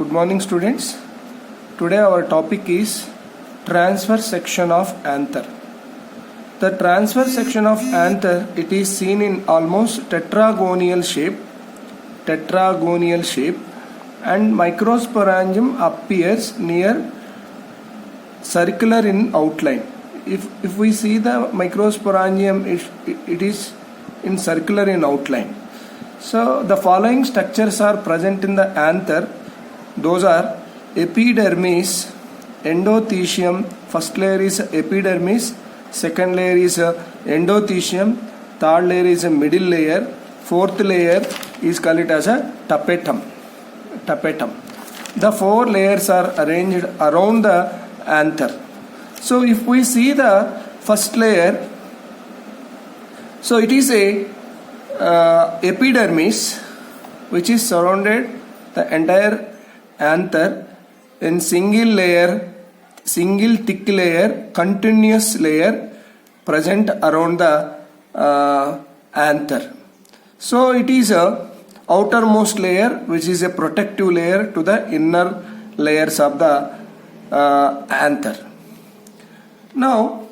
Good morning, students. Today our topic is transverse section of anther. The transverse section of anther, it is seen in almost tetragonial shape, and microsporangium appears near circular in outline. If we see the microsporangium, it is in circular in outline. So the following structures are present in the anther. Those are epidermis, endothecium. First layer is epidermis, second layer is endothecium, third layer is a middle layer, fourth layer is called as a tapetum. The four layers are arranged around the anther. So if we see the first layer, so it is a epidermis which is surrounded the entire anther in single thick layer, continuous layer present around the anther. So it is a outermost layer which is a protective layer to the inner layers of the anther. Now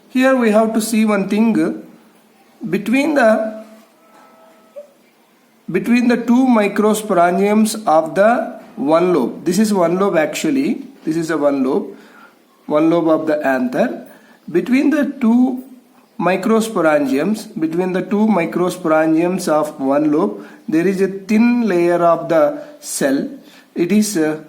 here we have to see one thing between the two microsporangiums of the one lobe. This is one lobe actually. This is a one lobe of the anther. Between the two microsporangiums of one lobe, there is a thin layer of the cell. It is a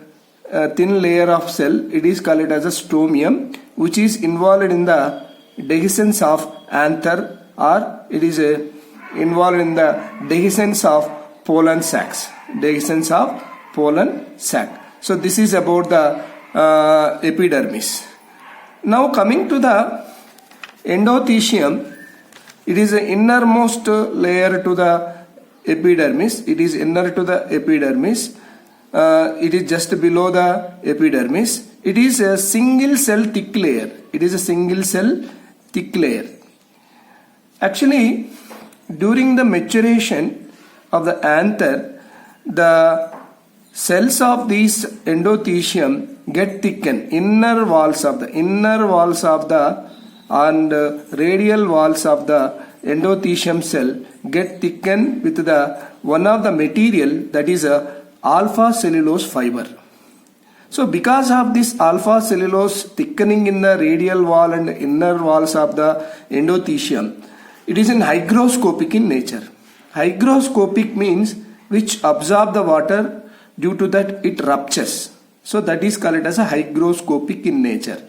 thin layer of cell. It is called as a stomium, which is involved in the dehiscence of anther, or it is involved in the dehiscence of pollen sacs. So this is about the epidermis. Now coming to the endothecium, it is the innermost layer to the epidermis. It is inner to the epidermis. It is just below the epidermis. It is a single cell thick layer. Actually, during the maturation of the anther, the cells of these endothecium get thickened. Inner walls of the and radial walls of the endothecium cell get thickened with the one of the material, that is a alpha cellulose fiber. So because of this alpha cellulose thickening in the radial wall and inner walls of the endothecium, it is in hygroscopic in nature. Hygroscopic means which absorb the water, due to that it ruptures. So that is called as a hygroscopic in nature.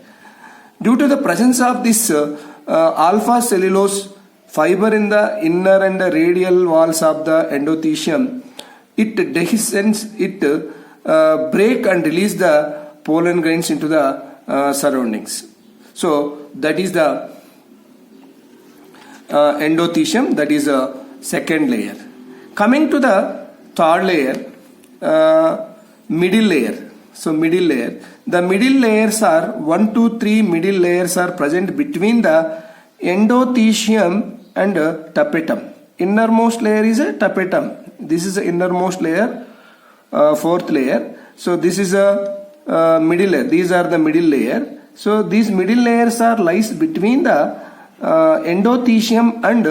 Due to the presence of this alpha cellulose fiber in the inner and the radial walls of the endothecium, it dehiscence, it break and release the pollen grains into the surroundings. So that is the endothecium, that is a second layer. Coming to the third layer, middle layer. So middle layer. The middle layers are 1, 2, 3 middle layers are present between the endothecium and tapetum. Innermost layer is a tapetum. This is the innermost layer, fourth layer. So this is a middle layer. These are the middle layer. So these middle layers are lies between the endothecium and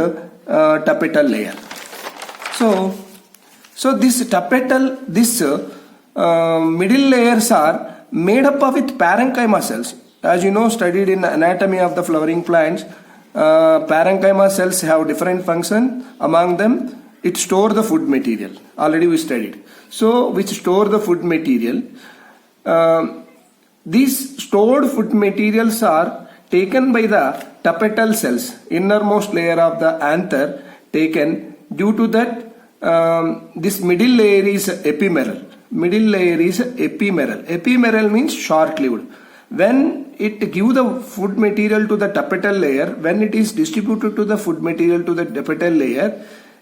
tapetal layer. So this tapetal, middle layers are made up of with parenchyma cells. As you know, studied in anatomy of the flowering plants, parenchyma cells have different function. Among them, it store the food material. Already we studied. So which store the food material. These stored food materials are taken by the tapetal cells, innermost layer of the anther, taken. Due to that, this middle layer is epimeral. Epimeral means short-lived. When it give the food material to the tapetal layer, when it is distributed to the food material to the tapetal layer,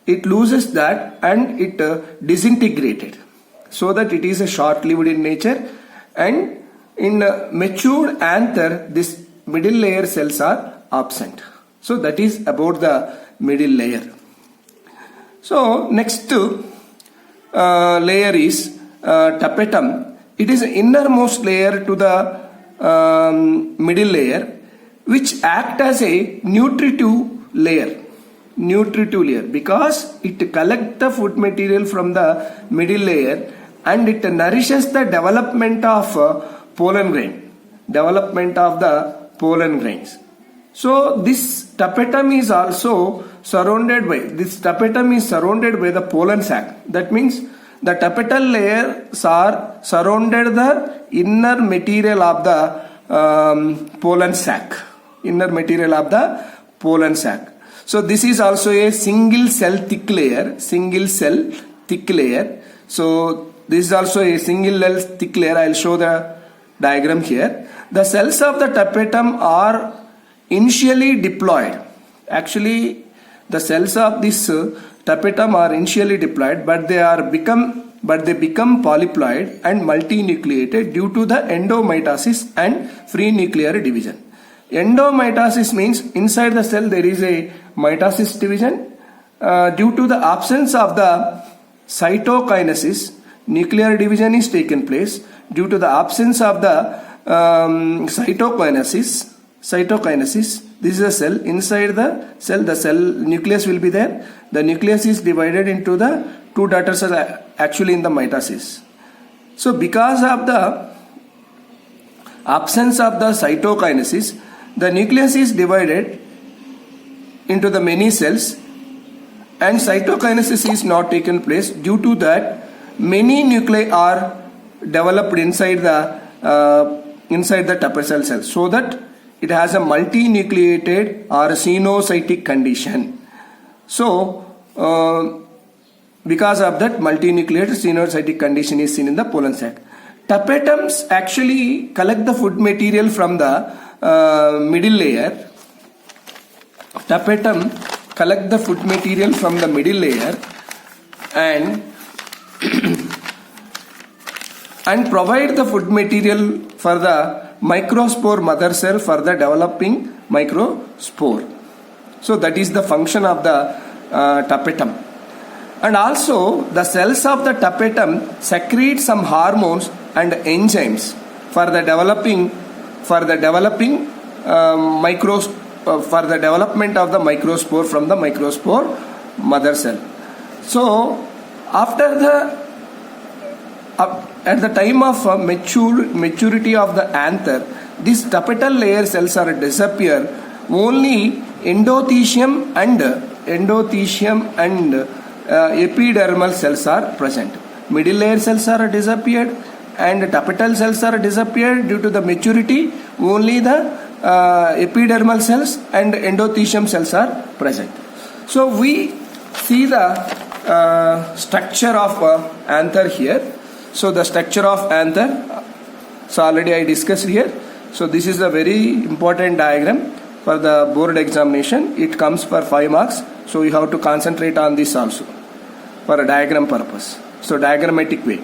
it loses that and it disintegrated. So that it is a short-lived in nature, and in matured anther, this middle layer cells are absent. So that is about the middle layer. So next layer is tapetum, it is innermost layer to the middle layer, which act as a nutritive layer. Nutritive layer, because it collects the food material from the middle layer and it nourishes the development of pollen grain. Development of the pollen grains. So this tapetum is also surrounded by the pollen sac. That means the tapetal layers are surrounded the inner material of the pollen sac. Inner material of the pollen sac. So this is also a single cell thick layer. Single cell thick layer. So this is also a single cell thick layer. I will show the diagram here. The cells of the tapetum are initially diploid. Actually, the cells of this tapetum are initially diploid, but they become polyploid and multinucleated due to the endomitosis and free nuclear division. Endomitosis means inside the cell there is a mitosis division. Due to the absence of the cytokinesis, nuclear division is taken place. Due to the absence of the cytokinesis, this is a cell. Inside the cell nucleus will be there. The nucleus is divided into the two daughter cells actually in the mitosis. So because of the absence of the cytokinesis, the nucleus is divided into the many cells and cytokinesis is not taken place. Due to that, many nuclei are developed inside the tapetal cell, so that it has a multinucleated or xenocytic condition. So because of that, multinucleated xenocytic condition is seen in the pollen sac. Tapetums actually collect the food material from the middle layer. Tapetum collect the food material from the middle layer and provide the food material for the microspore mother cell for the developing microspore. So that is the function of the tapetum. And also the cells of the tapetum secrete some hormones and enzymes for the development of the microspore from the microspore mother cell. So after at the time of maturity of the anther, these tapetal layer cells are disappear. Only endothecium and epidermal cells are present. Middle layer cells are disappeared and tapetal cells are disappeared due to the maturity. Only the epidermal cells and endothecium cells are present. So we see the structure of anther here. So the structure of anther, so already I discussed here. So this is a very important diagram for the board examination. It comes for 5 marks. So you have to concentrate on this also for a diagram purpose. So diagrammatic way.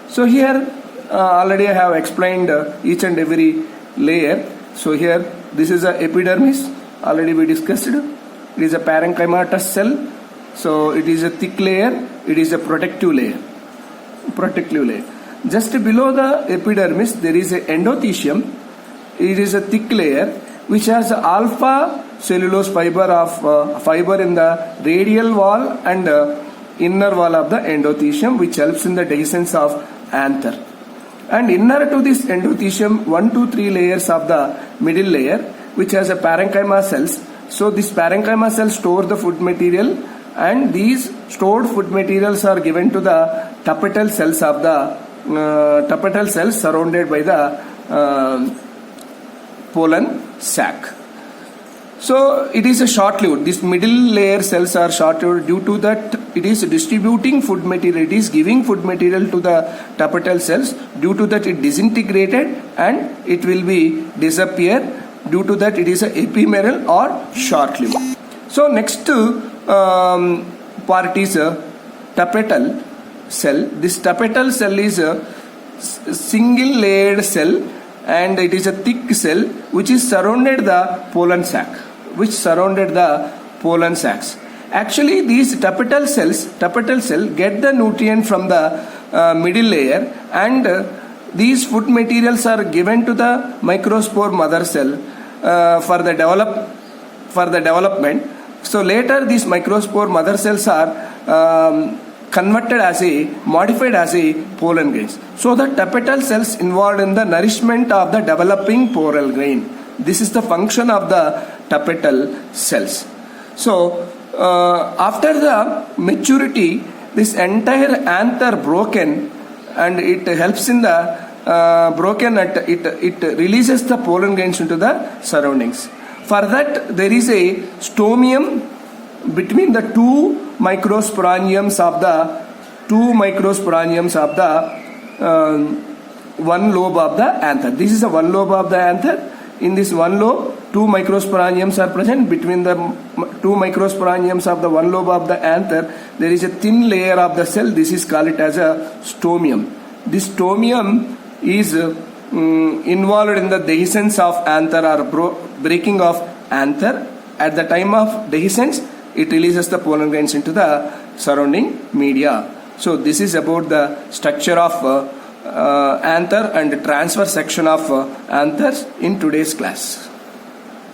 So here already I have explained each and every layer. So here this is a epidermis. Already we discussed it. It is a parenchymatous cell. So it is a thick layer. It is a protective layer. Just below the epidermis there is a endothecium. It is a thick layer which has alpha cellulose fiber in the radial wall and inner wall of the endothecium, which helps in the dehiscence of anther. And inner to this endothecium 1 to 3 layers of the middle layer which has a parenchyma cells. So this parenchyma cells store the food material, and these stored food materials are given to the tapetal cells of the tapetal cells surrounded by the pollen sac. So it is a short-lived. These middle layer cells are short-lived due to that it is distributing food material. It is giving food material to the tapetal cells. Due to that it disintegrated and it will be disappear. Due to that it is a ephemeral or short-lived. So next part is a tapetal cell. This tapetal cell is a single layered cell and it is a thick cell which is surrounded the pollen sac. Actually these tapetal cell get the nutrient from the middle layer, and these food materials are given to the microspore mother cell for the development. So later these microspore mother cells are modified as a pollen grains. So the tapetal cells involved in the nourishment of the developing poral grain. This is the function of the tapetal cells. So after the maturity, this entire anther broken, and it helps in the it releases the pollen grains into the surroundings. For that, there is a stomium between the two microsporangiums of the one lobe of the anther. This is the one lobe of the anther. In this one lobe, two microsporangiums are present. Between the two microsporangiums of the one lobe of the anther, there is a thin layer of the cell. This is called it as a stomium. This stomium is involved in the dehiscence of anther or breaking of anther. At the time of dehiscence, it releases the pollen grains into the surrounding media. So this is about the structure of anther and transverse section of anthers in today's class.